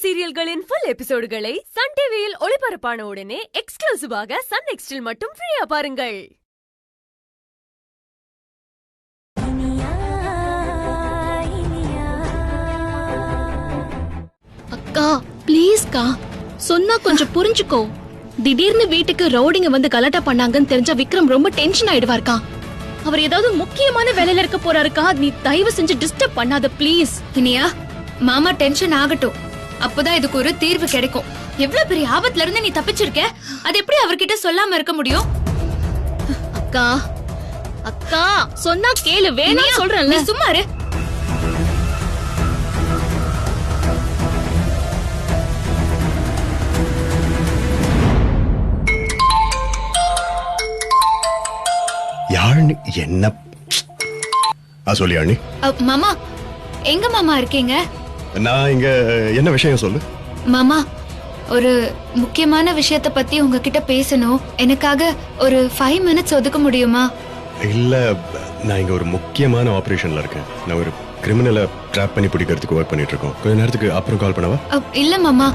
சீரியல்களின் full எபிசோடுகளை Sun டிவியில் ஒளிபரப்பான உடனே எக்ஸ்க்ளூசிவாக சன் நெக்ஸ்டில் மட்டும் ஃப்ரீயா பாருங்கள். அக்கா ப்ளீஸ்க்கா, சொன்னா கொஞ்சம் புரிஞ்சுக்கோ. திடீர்னு வீட்டுக்கு ரவுடிங்க வந்து கலாட்டா பண்ணாங்கன்னு தெரிஞ்சா விக்ரம் ரொம்ப டென்ஷன் ஆயிடுவார்க்கா. அவர் ஏதாவது முக்கியமான வேலையில இருக்க போறாருக்கா. நீ தயவு செஞ்சு டிஸ்டர்ப் பண்ணாத ப்ளீஸ். இனியா, மாமா டென்ஷன் ஆகட்டும், அப்பதான் இதுக்கு ஒரு தீர்வு கிடைக்கும். எவ்வளவு பெரிய ஆபத்துல இருந்து நீ தப்பிச்சிருக்க, அது எப்படி அவர்கிட்ட சொல்லாம இருக்க முடியும்? அக்கா அக்கா சொன்னா கேளு, வேணா சொல்றேன். நீ சும்மா இரு. யாழ்னி என்ன சொல்லி யாழ்னி? மாமா, எங்க மாமா இருக்கீங்க? நான் இங்க என்ன விஷயம் சொல்லு. மாமா, ஒரு முக்கியமான விஷயத்தை பத்தி உங்ககிட்ட பேசணும். எனக்காக ஒரு 5 minutes ஒதுக்க முடியுமா? இல்ல, நான் இங்க ஒரு முக்கியமான ஆபரேஷன்ல இருக்கேன். நான் ஒரு கிரிமினலை ட்ராப் பண்ணி பிடிக்கிறதுக்கு ஒர்க் பண்ணிட்டு இருக்கோம். கொஞ்ச நேரத்துக்கு அப்புறம் கால் பண்ணவா? இல்ல மாமா,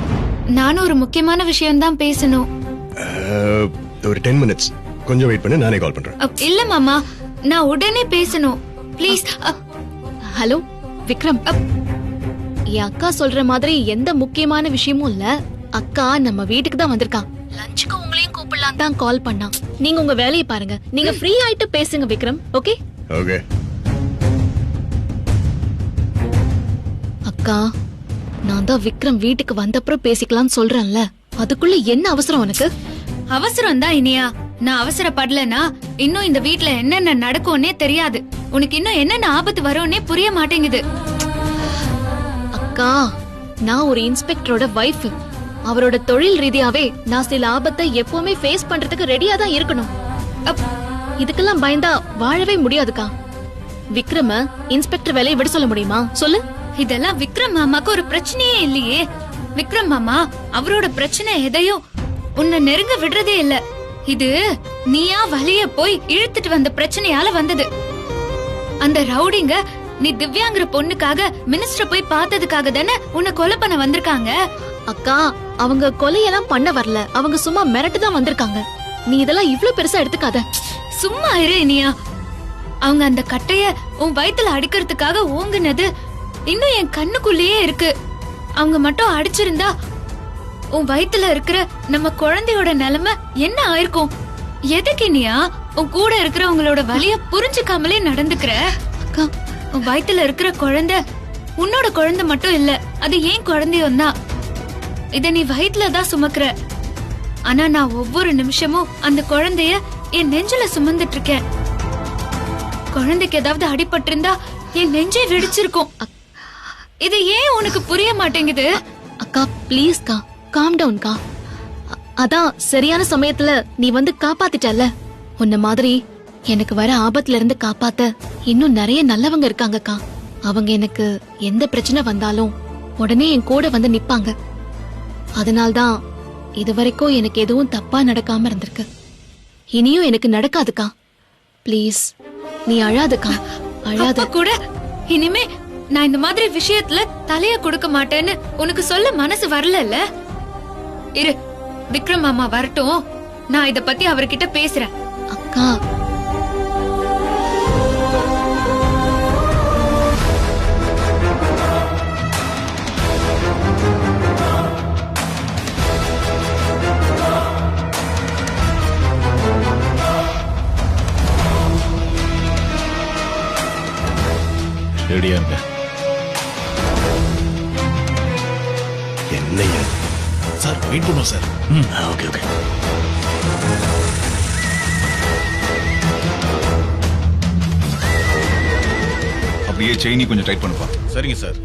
நானும் ஒரு முக்கியமான விஷயம் தான் பேசணும். ஒரு 10 minutes கொஞ்சம் வெயிட் பண்ணு, நானே கால் பண்றேன். இல்ல மாமா, நான் உடனே பேசணும் ப்ளீஸ். ஹலோ விக்ரம், என் அக்கா சொல்ற மாதிரி எந்த முக்கியமான விஷயமும் இல்ல. அக்கா நம்ம வீட்டுக்கு தான் வந்திருக்கா. லஞ்சுக்கு உங்களையும் கூப்பிடலாம் தான் கால் பண்ணா. நீங்க உங்க வேலையை பாருங்க, நீங்க ஃப்ரீ ஆயிட்டு பேசுங்க விக்ரம். Okay okay. அக்கா, நான் தான் விக்ரம் வீட்டுக்கு வந்தப்புறம் பேசிக்கலாம்னு சொல்றேன்ல, அதுக்குள்ள என்ன அவசரம் உனக்கு? அவசரம் தான் இனியா. நான் அவசரப்படலனா இன்னும் இந்த வீட்ல என்னென்ன நடக்கும்னே தெரியாது. உனக்கு இன்னும் என்னென்ன ஆபத்து வரும்னே புரிய மாட்டேங்குது. அக்கா, நான் ஒரு இன்ஸ்பெக்டரோட வைஃப். அவரோட தொழில் ரீதியாவே நான் சில ஆபத்தை எப்பவுமே ஃபேஸ் பண்றதுக்கு ரெடியா தான் இருக்கணும். இதுக்கெல்லாம் பயந்தா வாழவே முடியாதுக்கா. விக்ரம இன்ஸ்பெக்டர் வேலையை விட சொல்ல முடியுமா சொல்லு? இதெல்லாம் விக்ரம் மாமாக்கு ஒரு பிரச்சனையே இல்லையே. விக்ரம் மாமா அவரோட பிரச்சனை எதையும் உன்னை நெருங்க விடுறதே இல்ல. இது நீயா வலிய போய் இழுத்துட்டு வந்த பிரச்சனையால வந்தது. அந்த ரவுடிங்க நீ திவ்யாங்கிற பொண்ணுக்காக மினிஸ்டர் போய் பார்த்ததுக்காக தானே உன்னை கொலை பண்ண வந்திருக்காங்க. அக்கா, அவங்க கொலையெல்லாம் பண்ண வரல, அவங்க சும்மா மிரட்டு தான் வந்திருக்காங்க. நீ இதெல்லாம் இவ்ளோ பெருசா எடுத்துக்காத. சும்மா இரு இனியா. அவங்க அந்த கட்டைய உன் வயித்துல அடிக்கிறதுக்காக ஓங்குனது இன்னும் என் கண்ணுக்குள்ளேயே இருக்கு. அவங்க மட்டும் அடிச்சிருந்தா உன் வயித்துல இருக்கிற நம்ம குழந்தையோட நிலைமை என்ன ஆயிருக்கும்? எதுக்கு இனியா உன் கூட இருக்கிறவங்களோட வலிய புரிஞ்சுக்காமலே நடந்துக்கிற? அக்கா, உன் வயித்துல இருக்கிற குழந்தை உன்னோட குழந்தை மட்டும் இல்ல, அது ஏன் குழந்தையும் தான். இத நீ வயித்துல தான் சுமக்குற. ஆனா நான் ஒவ்வொரு நிமிஷமும் அந்த குழந்தைய என் நெஞ்சில சுமந்துட்டு இருக்கேன். குழந்தைக்கு ஏதாவது அடிபட்டிருந்தா என் நெஞ்சே வெடிச்சிருக்கும். இது ஏன் உனக்கு புரிய மாட்டேங்குது? அக்கா ப்ளீஸ்க்கா, காம் டவுன்க்கா. அதான் சரியான சமயத்துல நீ வந்து காப்பாத்திட்டல. உன்ன மாதிரி எனக்கு வர ஆபத்துல இருந்து காப்பாத்த இன்னும் நிறைய நல்லவங்க இருக்காங்கக்கா. அவங்க எனக்கு எந்த பிரச்சனை வந்தாலும் உடனே என் கூட வந்து நிப்பாங்க. அதனால்தான் இதுவரைக்கும் எனக்கு எதுவும் தப்பா நடக்காம இருந்திருக்கு. இனியும் எனக்கு நடக்காதுக்கா. ப்ளீஸ் நீ அழாதுக்கா, அழாத. அப்ப கூட இனிமே நான் இந்த மாதிரி விஷயத்துல தலைய கொடுக்க மாட்டேன்னு உனக்கு சொல்ல மனசு வரல. இரு, விக்ரம் மாமா வரட்டும், நான் இத பத்தி அவர்கிட்ட பேசுறேன். அக்கா, ரெடியா இருங்க. என்னையா சார் வெயிட் பண்ணுவோம் சார். Okay okay. அப்படியே செயினி கொஞ்சம் டைட் பண்ணுப்பா. சரிங்க சார்.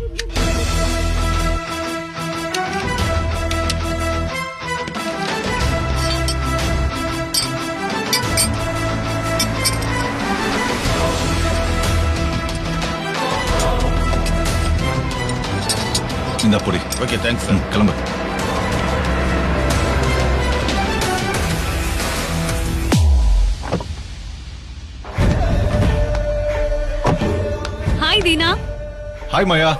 இந்த பொடி. Okay, thanks sir. கிளம்பு. ஹாய் தீனா. ஹாய் மாயா.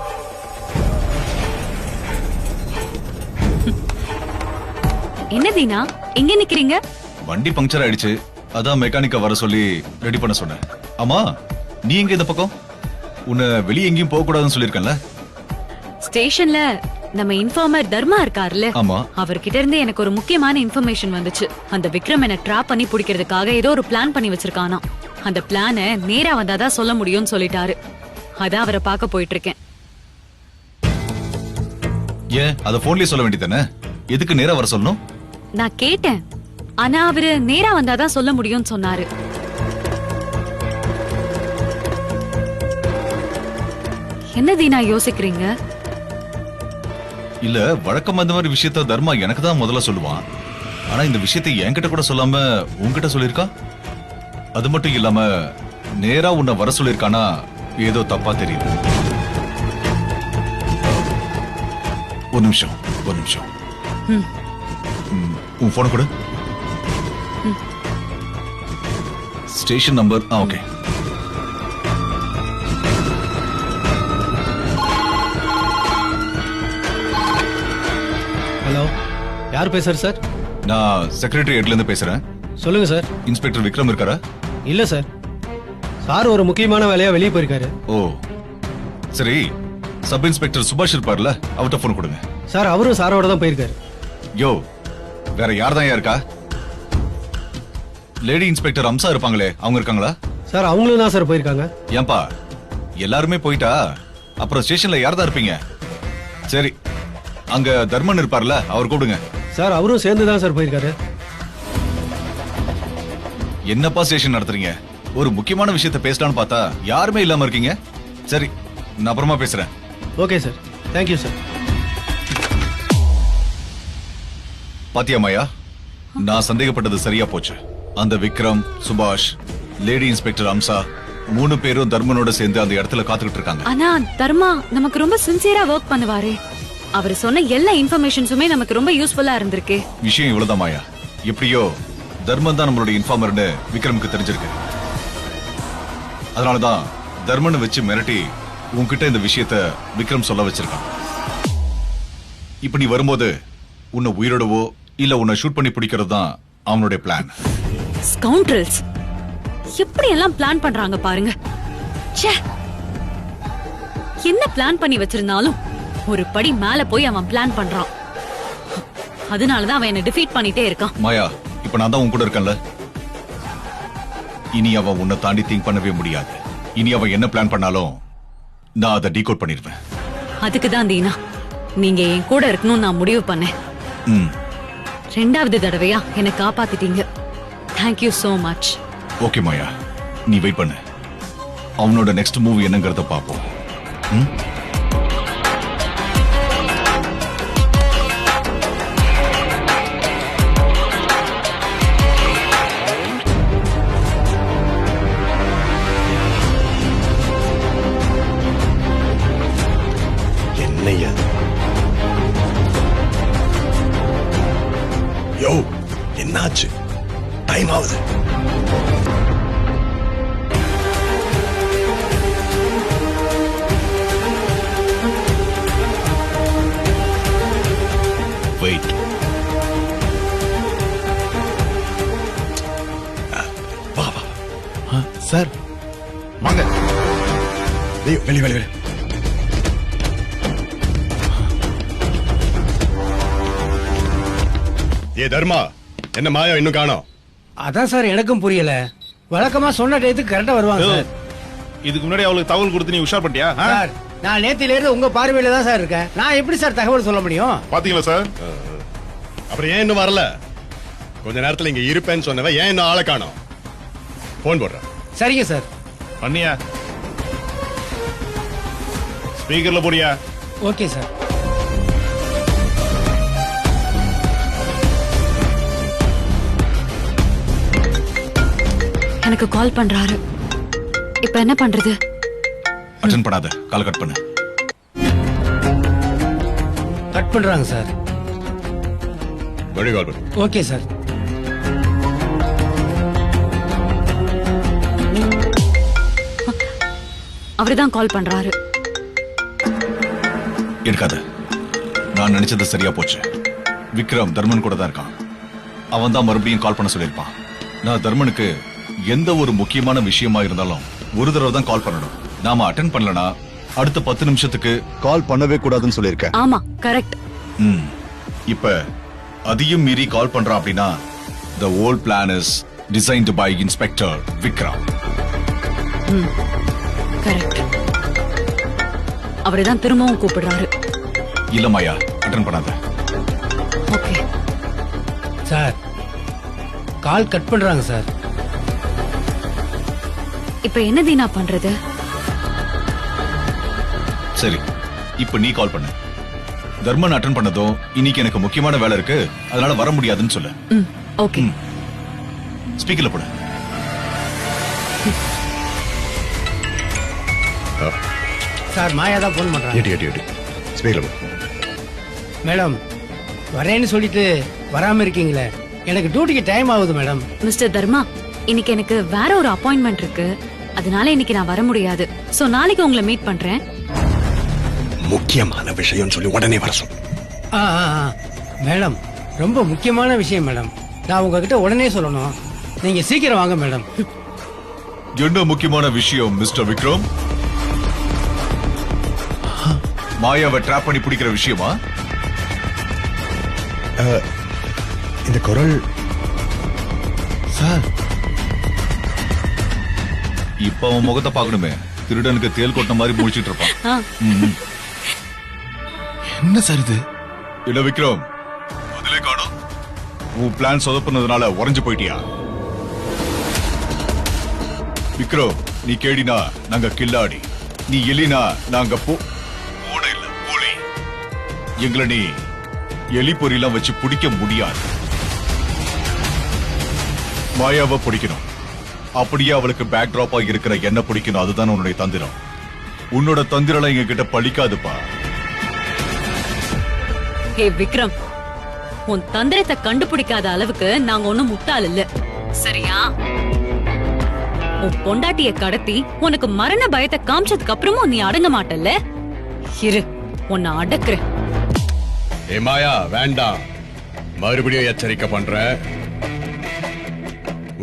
என்ன தீனா எங்க நிக்கிறீங்க? வண்டி பங்க்சர் ஆயிடுச்சு, அதான் மெக்கானிக்க வர சொல்லி ரெடி பண்ண சொன்னேன். ஆமா, நீ எங்க இந்த பக்கம்? உன்னை வெளியே எங்கேயும் போக கூடாதுன்னு சொல்லிருக்கேன்ல? ஸ்டேஷன்ல நம்ம இன்ஃபார்மர் தர்மா இருக்கார்ல, ஆமா. அவர்கிட்ட இருந்து எனக்கு ஒரு முக்கியமான இன்ஃபர்மேஷன் வந்துச்சு. அந்த விக்ரம் என்ன ட்ராப் பண்ணி பிடிக்கிறதுக்காக ஏதோ ஒரு பிளான் பண்ணி வச்சிருக்கானா. அந்த பிளானை நேரா வந்தாதான் சொல்ல முடியும்னு சொல்லிட்டாரு. அதான் அவரை பார்க்க போயிட்டு இருக்கேன். ஏன் அத போன்லயே சொல்ல வேண்டியதானே? எதுக்கு நேரா வர சொல்லணும்? நான் கேட்டேன், ஆனா அவரு நேரா வந்தாதான் சொல்ல முடியும்னு சொன்னாரு. என்ன தீனா யோசிக்கிறீங்க? இல்ல, வழக்கம் அந்த மாதிரி விஷயத்த தர்மா எனக்கு தான் முதல்ல சொல்லுவான். ஆனா இந்த விஷயத்தை என்கிட்ட கூட சொல்லாம உன்கிட்ட சொல்லிருக்கா. அது மட்டும் இல்லாம நேரா உன்னை வர சொல்லிருக்கானா ஏதோ தப்பா தெரியுது. ஒரு நிமிஷம். உன் போன கூட ஸ்டேஷன் நம்பர். ஓகே. ஹலோ, யார் பேசுறது சார்? நான் செக்ரட்டரியேட்ல இருந்து பேசுறேன். சொல்லுங்க சார். இன்ஸ்பெக்டர் விக்ரம் இருக்காரா? இல்ல சார், சார் ஒரு முக்கியமான வேலையா வெளியே போயிருக்காரு. ஓ சரி, சப் இன்ஸ்பெக்டர் சுபாஷ் இருப்பார்ல, அவர்கிட்ட போன் கொடுங்க. சார் அவரும் சாரோட தான் போயிருக்காரு. யோ, வேற யார் தான் இருக்கா? லேடி இன்ஸ்பெக்டர் அம்சா இருப்பாங்களே, அவங்க இருக்காங்களா? சார் அவங்களும் தான் சார் போயிருக்காங்க. ஏன்பா எல்லாருமே போயிட்டா அப்புறம் ஸ்டேஷன்ல யார் தான் இருப்பீங்க? சரி, அங்க தர்மன் இருப்பார்ல, அவர் கூப்பிடுங்க. சார் அவரும் சேர்ந்து தான் சார் போயிருக்காரு. என்னப்பா ஸ்டேஷன் நடத்துறீங்க? ஒரு முக்கியமான விஷயத்தை பேசலாம்னு பார்த்தா யாருமே இல்லாம இருக்கீங்க. சரி, நான் அப்புறமா பேசுறேன். Okay sir, thank you sir. பாத்தியா மாயா, நான் சந்தேகப்பட்டது சரியா போச்சு. அந்த விக்ரம், சுபாஷ், லேடி இன்ஸ்பெக்டர் அம்சா 3 பேரும் தர்மனோட சேர்ந்து அந்த இடத்துல காத்துக்கிட்டு இருக்காங்க. ஆனா தர்மா நமக்கு ரொம்ப சின்சியரா ஒர்க் பண்ணுவாரு. அவர் சொன்ன எல்லா இன்ஃபர்மேஷன்ஸுமே நமக்கு ரொம்ப யூஸ்ஃபுல்லா இருந்திருக்கு. விஷயம் இவ்வளவுதான் மாயா. எப்படியோ தர்மன் தான் நம்மளுடைய இன்ஃபார்மர்னு விக்ரமுக்கு தெரிஞ்சிருக்கு. அதனாலதான் தர்மனை வச்சு மிரட்டி உன்கிட்ட இந்த விஷயத்த விக்ரம் சொல்ல வச்சிருக்கான். இப்ப நீ வரும்போது உன்னை உயிரோடவோ இல்ல உன்னை ஷூட் பண்ணி பிடிக்கிறது தான் அவனுடைய பிளான். ஸ்கவுண்ட்ரல்ஸ் எப்படி எல்லாம் பிளான் பண்றாங்க பாருங்க. ச்சே, என்ன பிளான் பண்ணி வச்சிருந்தாலும் ஒரு படி மேல போய் அவன் பிளான் பண்றான். அதனாலதான் அவன் என்ன டிஃபீட் பண்ணிட்டே இருக்கான். மாயா, இப்ப நான் தான் உன் கூட இருக்கேன்ல. இனி அவன் உன்னை தாண்டி திங்க் பண்ணவே முடியாது. இனி அவன் என்ன பிளான் பண்ணாலும் நான் அதை டீகோட் பண்ணிடுவேன். அதுக்கு தான் தீனா நீங்க என் கூட இருக்கணும்னு நான் முடிவு பண்ணேன். ம், 2வது தடவையா என்னை காப்பாத்திட்டீங்க. Thank you so much. ஓகே மாயா, நீ வெயிட் பண்ணு. அவனோட நெக்ஸ்ட் மூவி என்னங்கறத பாப்போம். ம்? என்னையா? யோ, என்னாச்சு? டைம் ஆகுது. வெயிட். வா வா. சார் வாங்க. வெளி. ஏ தர்மா, என்ன மாயா இன்னும் காணோம்? அதான் சார் எனக்கும் புரியல. வழக்கமா சொன்ன டயத்துக்கு கரெக்டா வருவாங்க சார். இதுக்கு முன்னாடி அவளுக்கு தகவல் கொடுத்து நீ உஷார் பண்ணிட்டியா? சார் நான் நேத்தில இருந்து உங்க பார்வையில தான் சார் இருக்கேன். நான் எப்படி சார் தகவல் சொல்ல முடியும்? பாத்தீங்களா சார்? அப்புறம் ஏன் இன்னும் வரல? கொஞ்ச நேரத்துல இங்க இருப்பேன்னு சொன்னவ ஏன் இன்னும் ஆளை காணோம்? போன் போடுறேன். சரிங்க சார். பண்ணியா? ஸ்பீக்கர்ல போடியா? Okay sir. எனக்கு கால் பண்றாரு. இப்ப என்ன பண்றது? அட்டென்ட் பண்ணாத, கால் கட் பண்ணு. கட் பண்றாங்க சார். மறுபடியும் கால் பண்ணு. Okay sir. அவர்தான் கால் பண்றாரு. எடுக்காத, நான் நினைச்சது சரியா போச்சு. விக்ரம் தர்மன் கூட தான் இருக்கான். அவன் தான் மறுபடியும் கால் பண்ண சொல்லியிருப்பான். நான் தர்மனுக்கு எந்த ஒரு முக்கியமான விஷயமா இருந்தாலும் ஒரு தடவை தான் கால் பண்ணணும். நாம அட்டென்ட் பண்ணலனா அடுத்த 10 நிமிஷத்துக்கு கால் பண்ணவே கூடாதுன்னு சொல்லியிருக்கேன். ஆமா கரெக்ட். இப்ப அதையும் மீறி கால் பண்றான் அப்படின்னா the whole plan is designed by Inspector Vikram. Correct. அவரைதான் திரும்பவும் கூப்பிடுறாரு. இல்ல மாயா, அட்டென்ட் பண்ணாத. ஓகே சார் கால் கட் பண்றாங்க சார். இப்ப என்ன தீனா பண்றது? சரி, இப்ப நீ கால் பண்ணு. தர்மன் அட்டென்ட் பண்ணதும் இன்னைக்கு எனக்கு முக்கியமான வேலை இருக்கு, அதனால வர முடியாதுன்னு சொல்லு. ஓகே. ஸ்பீக்கர்ல போடு. சார் மாயா தான் போன் பண்றாங்க. எடி ஸ்பீக்கர்ல போ. மேடம் வரேன்னு சொல்லிட்டு வராம இருக்கீங்களே, எனக்கு டியூட்டிக்கு டைம் ஆகுது மேடம். மிஸ்டர் தர்மா, இன்னைக்கு எனக்கு வேற ஒரு அப்பாயின்மெண்ட் இருக்கு, அதனால இன்னைக்கு நான் வர முடியாது. சோ நாளைக்கு உங்களை மீட் பண்றேன். முக்கியமான விஷயம் சொல்லி உடனே வர சொல்லு. மேடம் ரொம்ப முக்கியமான விஷயம் மேடம், நான் உங்ககிட்ட உடனே சொல்லணும், நீங்க சீக்கிரம் வாங்க மேடம். என்ன முக்கியமான விஷயம் மிஸ்டர் விக்ரம்? மாயாவை ட்ராப் பண்ணி பிடிக்கிற விஷயமா? இந்த குரல் சார், இப்ப அவன் முகத்தை பாக்கணுமே, திருடனுக்கு தேல் கொட்ட மாதிரி முடிச்சிட்டு இருப்பான். என்ன சார் இது? இல்ல விக்ரம், முதலே காணும். உன் பிளான் சொதப்புனதுனால உறைஞ்சு போயிட்டியா? விக்ரம், நீ கேடினா நாங்க கில்லாடி, நீ எலினா நாங்க பூனை இல்ல புலி. எங்களை நீ எலி பொறியெல்லாம் வச்சு பிடிக்க முடியாது. மாயாவை பிடிக்கணும், அப்படியே அவளுக்கு பேக் டிராப்பா இருக்கிற என்ன பிடிக்கணும். அதுதான் உன்னுடைய தந்திரம். உன்னோட தந்திரம் எங்க கிட்ட பழிக்காதுப்பா. ஹே விக்ரம், உன் தந்திரத்தை கண்டுபிடிக்காத அளவுக்கு நாங்க ஒண்ணும் முட்டாள் இல்ல, சரியா? உன் பொண்டாட்டிய கடத்தி உனக்கு மரண பயத்தை காமிச்சதுக்கு அப்புறமும் நீ அடங்க மாட்டல்ல? இரு, உன்னை அடக்குறேன். ஏ மாயா வேண்டாம், மறுபடியும் எச்சரிக்கை பண்றேன்.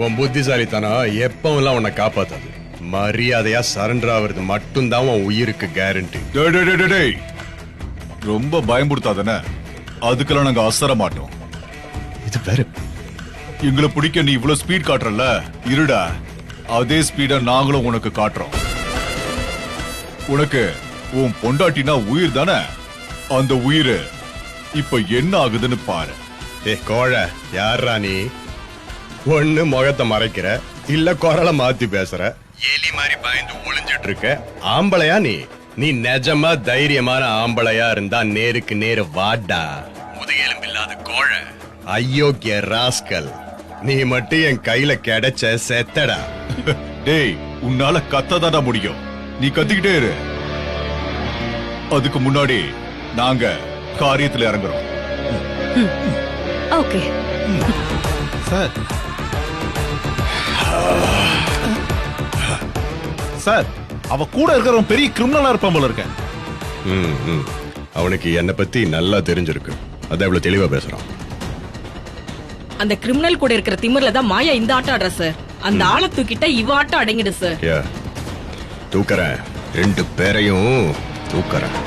உன் புத்திசாலித்தனம் எப்பவும் உன்னை காப்பாத்தாது. மரியாதையா சரண்டர் ஆகுறது மட்டும்தான் உன் உயிருக்கு கேரண்டி. ரொம்ப பயமுறுத்தாதானே, அதுக்கெல்லாம் நாங்க அசர மாட்டோம். இது வேற, எங்களை பிடிக்க நீ இவ்வளவு ஸ்பீட் காட்டுறல, இருடா அதே ஸ்பீட நாங்களும் உனக்கு காட்டுறோம். உனக்கு உன் பொண்டாட்டினா உயிர் தானே, அந்த உயிர் இப்ப என்ன ஆகுதுன்னு பாரு. ஏ கோழ, யாரா நீ? ஒண்ணு முகத்தை மறைக்கிற, இல்ல குரலை மாத்தி பேசுற, எலி மாதிரி பயந்து ஒளிஞ்சிட்டு இருக்க. ஆம்பளையா நீ? நீ நிஜமா தைரியமான ஆம்பளையா இருந்தா நேருக்கு நேரு வாடா, முதுகெலும்பில்லாத கோழ, அயோக்கிய ராஸ்கல். நீ மட்டும் என் கையில கிடைச்ச செத்தடா. டேய், உன்னால கத்ததாடா முடியும், நீ கத்திக்கிட்டே இரு. அதுக்கு முன்னாடி நாங்க காரியத்துல இறங்குறோம். ஓகே சார், சார், அவ கூட இருக்கிறவன் பெரிய கிரிமினலா இருப்பான் போல இருக்க. அவனுக்கு என்ன பத்தி நல்லா தெரிஞ்சிருக்கு, அதான் இவ்வளவு தெளிவா பேசுறான். அந்த கிரிமினல் கூட இருக்கிற திமிர்ல தான் மாயா இந்த ஆட்டம் ஆடுற சார். அந்த ஆளை தூக்கிட்ட இவ ஆட்டம் அடங்கிடு சார். தூக்கறேன், 2 பேரையும் தூக்கறேன்.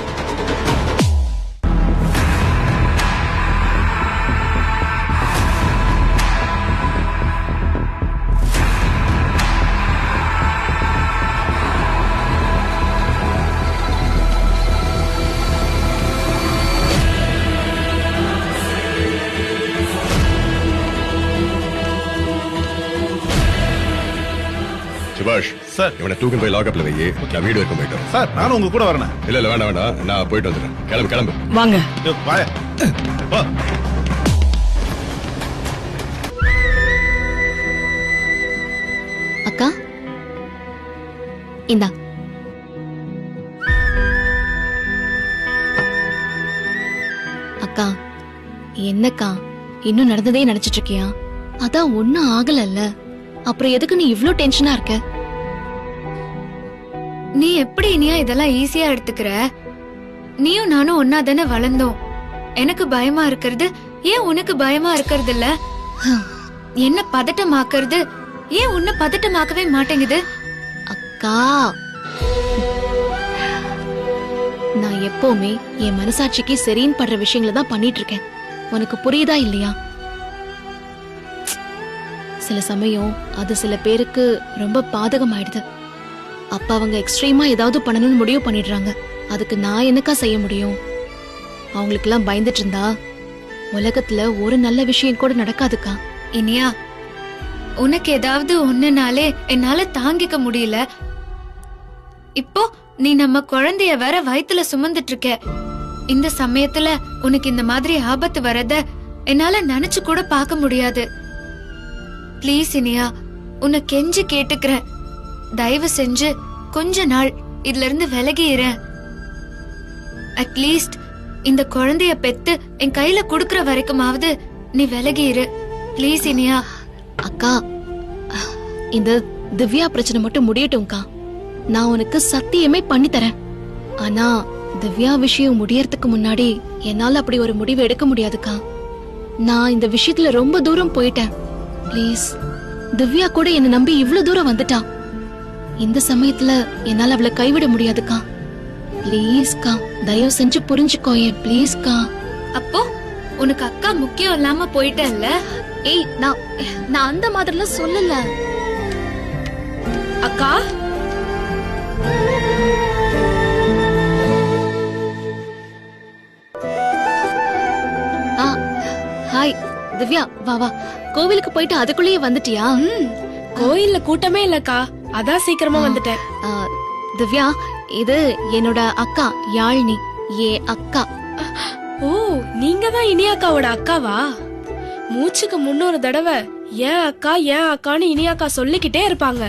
சுபாஷ் சார், இவனை தூக்கி போய் லாக்அப்ல வை, நான் வீடு வரைக்கும் போயிட்டு வரேன். சார் நானும் உங்க கூட வரேன். இல்ல வேண்டாம், நான் போயிட்டு வந்துடுறேன். கிளம்பு. வாங்க. வாயா. வா. அக்கா இந்தா. அக்கா என்னக்கா இன்னும் நடந்ததே நினைச்சிட்டு இருக்கியா? அதான் ஒண்ணும் ஆகலல்ல, அப்புறம் எதுக்கு நீ இவ்ளோ டென்ஷனா இருக்க? நீ எப்படி இனியா இதெல்லாம் ஈஸியா எடுத்துக்கிற? நீயும் நானும் ஒன்னா தானே வளர்ந்தோம். எனக்கு பயமா இருக்கிறது ஏன் உனக்கு பயமா இருக்கிறது இல்ல? என்ன பதட்டமாக்குறது? ஏன் உன்னை பதட்டமாக்கவே மாட்டேங்குது? அக்கா, நான் எப்பவுமே என் மனசாட்சிக்கு சரின்னு படுற விஷயங்களை தான் பண்ணிட்டு இருக்கேன். உனக்கு புரியுதா இல்லையா? சில சமயம் அது சில பேருக்கு ரொம்ப பாதகம் ஆயிடுது. அப்ப அவங்க எக்ஸ்ட்ரீமா ஏதாவது பண்ணணும்னு முடிவு பண்ணிடுறாங்க. அதுக்கு நான் என்னக்கா செய்ய முடியும்? அவங்களுக்கு எல்லாம் பயந்துட்டு இருந்தா உலகத்துல ஒரு நல்ல விஷயம் கூட நடக்காதுக்கா. இனியா, உனக்கு ஏதாவது ஒண்ணுனாலே என்னால தாங்கிக்க முடியல. இப்போ நீ நம்ம குழந்தைய வேற வயித்துல சுமந்துட்டு இருக்க. இந்த சமயத்துல உனக்கு இந்த மாதிரி ஆபத்து வரத என்னால நினைச்சு கூட பார்க்க முடியாது. ப்ளீஸ் இனியா, உன்னை கெஞ்சி கேட்டுக்கிறேன். தயவு செஞ்சு கொஞ்ச நாள் இதுல இருந்து விலகிற. அட்லீஸ்ட் இந்த குழந்தைய பெத்து என் கையில குடுக்கற வரைக்குமாவது நீ விலகிரு. ப்ளீஸ் இனியா. அக்கா, இந்த திவ்யா பிரச்சனை மட்டும் முடியட்டும்க்கா. நான் உனக்கு சத்தியமே பண்ணி தரேன். ஆனா திவ்யா விஷயம் முடியறதுக்கு முன்னாடி என்னால அப்படி ஒரு முடிவு எடுக்க முடியாதுக்கா. நான் இந்த விஷயத்துல ரொம்ப தூரம் போயிட்டேன். ப்ளீஸ், திவ்யா கூட என்ன நம்பி இவ்ளோ தூரம் வந்துட்டா. இந்த சமயத்துல என்னால அவளை கைவிட முடியாதுக்கா. ப்ளீஸ்க்கா, தயவு செஞ்சு புரிஞ்சுக்கோயே ப்ளீஸ்க்கா. அப்போ உனக்கு அக்கா முக்கியம் இல்லாம போயிட்டல்ல? ஏய், நான் அந்த மாதிரிலாம் சொல்லல அக்கா. ஹாய் திவ்யா, வா வா. கோவிலுக்கு போயிட்டு அதுக்குள்ளேயே வந்துட்டியா? கோயில்ல கூட்டமே இல்லக்கா, அதான் சீக்கிரமா வந்துட்டேன். திவ்யா, இது என்னோட அக்கா யாழினி, அக்கா. ஓ, நீங்க தான் இனியாக்காவோட அக்காவா? மூச்சுக்கு 300 தடவை ஏன் அக்கா ஏன் அக்கான்னு இனியாக்கா சொல்லிக்கிட்டே இருப்பாங்க.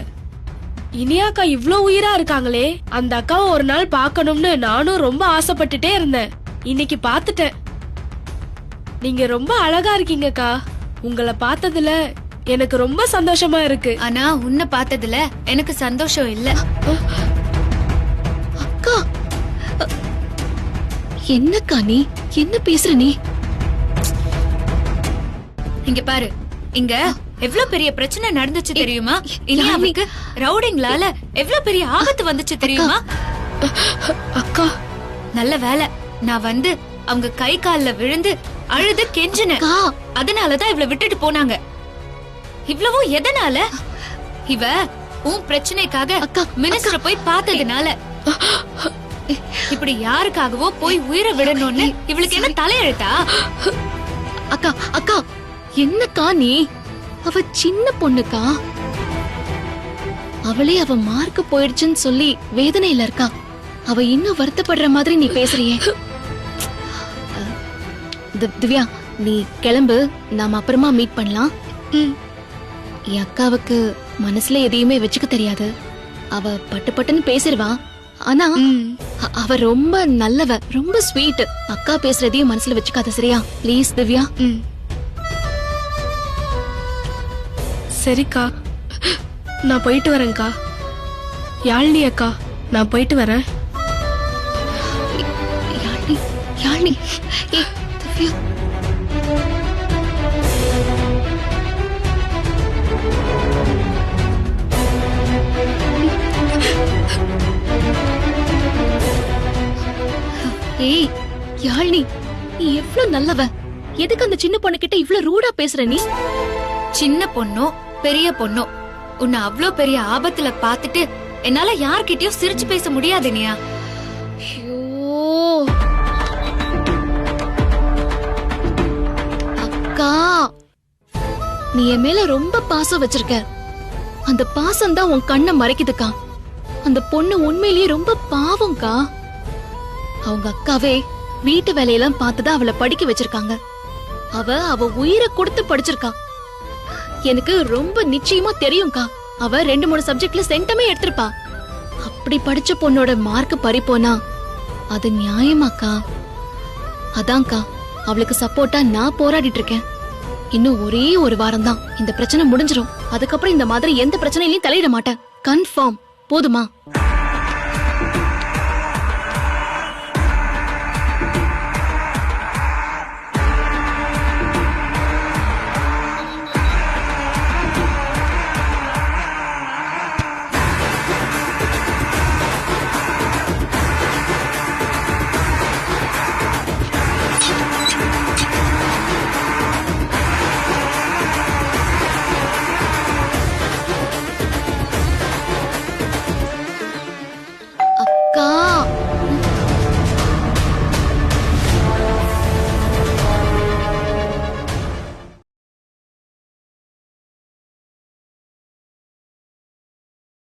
இனியாக்கா இவ்ளோ உயிரா இருக்காங்களே, அந்த அக்காவை ஒரு நாள் பார்க்கணும்னு நானும் ரொம்ப ஆசைப்பட்டுட்டே இருந்தேன். இன்னைக்கு பார்த்துட்டேன். நீங்க ரொம்ப அழகா இருக்கீங்கக்கா. உங்களை பார்த்ததுல எனக்கு ரொம்ப சந்தோஷமா இருக்கு. ஆனா உன்னை பார்த்ததுல எனக்கு சந்தோஷம் இல்ல. அக்கா, என்னக்கா நீ என்ன பேசுற? நீ இங்க பாரு, இங்க எவ்வளவு பெரிய பிரச்சனை நடந்துச்சு தெரியுமா? இனியாவுக்கு ரவுடிங்களால எவ்வளவு பெரிய ஆபத்து வந்துச்சு தெரியுமா? அக்கா, நல்ல வேலை நான் வந்து அவங்க கை கால்ல விழுந்து அழுது கெஞ்சினேன். அதனாலதான் இவள விட்டுட்டு போனாங்க. இவ்வளவும் எதனால? இவ உன் பிரச்சனைக்காக மினிஸ்டர் போய் பார்த்ததுனால. இப்படி யாருக்காகவோ போய் உயிரை விடணும்னு இவளுக்கு என்ன தலையெழுத்தா? அக்கா, அக்கா, என்னக்கா நீ? அவ சின்ன பொண்ணுக்கா. அவளே அவ மார்க் போயிடுச்சுன்னு சொல்லி வேதனையில இருக்கா. அவ இன்னும் வருத்தப்படுற மாதிரி நீ பேசுறியே. திவ்யா, நீ கிளம்பு, நாம அப்புறமா மீட் பண்ணலாம். என் அக்காவுக்கு மனசுல எதையுமே வச்சுக்க தெரியாது. அவ பட்டு பட்டுன்னு பேசிடுவா. ஆனா அவ ரொம்ப நல்லவ, ரொம்ப ஸ்வீட். அக்கா பேசுறதையும் மனசுல வச்சுக்காத, சரியா? ப்ளீஸ் திவ்யா. சரிக்கா, நான் போயிட்டு வரேன்க்கா. யாழினி அக்கா, நான் போயிட்டு வரேன். யாழினி, யாழினி, ஏய் திவ்யா. ஏய் யாழினி, நீ எவ்வளவு நல்லவ. எதுக்கு அந்த சின்ன பொண்ணு கிட்ட இவ்ளோ ரூடா பேசுற நீ? சின்ன பொண்ணோ பெரிய பொண்ணோ, உன்னை அவ்வளவு பெரிய ஆபத்துல பாத்துட்டு என்னால யார்கிட்டயும் சிரிச்சு பேச முடியாது. நீயா அக்கா, நீ என் மேல ரொம்ப பாசம் வச்சிருக்க. அந்த பாசம் தான் உன் கண்ணை மறைக்குதுக்கா. அந்த பொண்ணு உண்மையிலேயே ரொம்ப பாவம்க்கா. அவங்க அக்காவே வீட்டு வேலையெல்லாம் பார்த்துதான் அவளை படிக்க வச்சிருக்காங்க. அவ உயிரை கொடுத்து படிச்சிருக்கா. எனக்கு ரொம்ப நிச்சயமா தெரியும்க்கா. அவ 2-3 சப்ஜெக்ட்ல சென்டமே எடுத்திருப்பா. அப்படி படிச்ச பொண்ணோட மார்க் பறிப்போனா அது நியாயமாக்கா? அதான்க்கா அவளுக்கு சப்போர்ட்டா நான் போராடிட்டு இருக்கேன். இன்னும் ஒரே ஒரு வாரம் தான் இந்த பிரச்சனை முடிஞ்சிரும். அதுக்கப்புறம் இந்த மாதிரி எந்த பிரச்சனையிலயும் தலையிட மாட்டேன். கன்ஃபார்ம். போதுமா?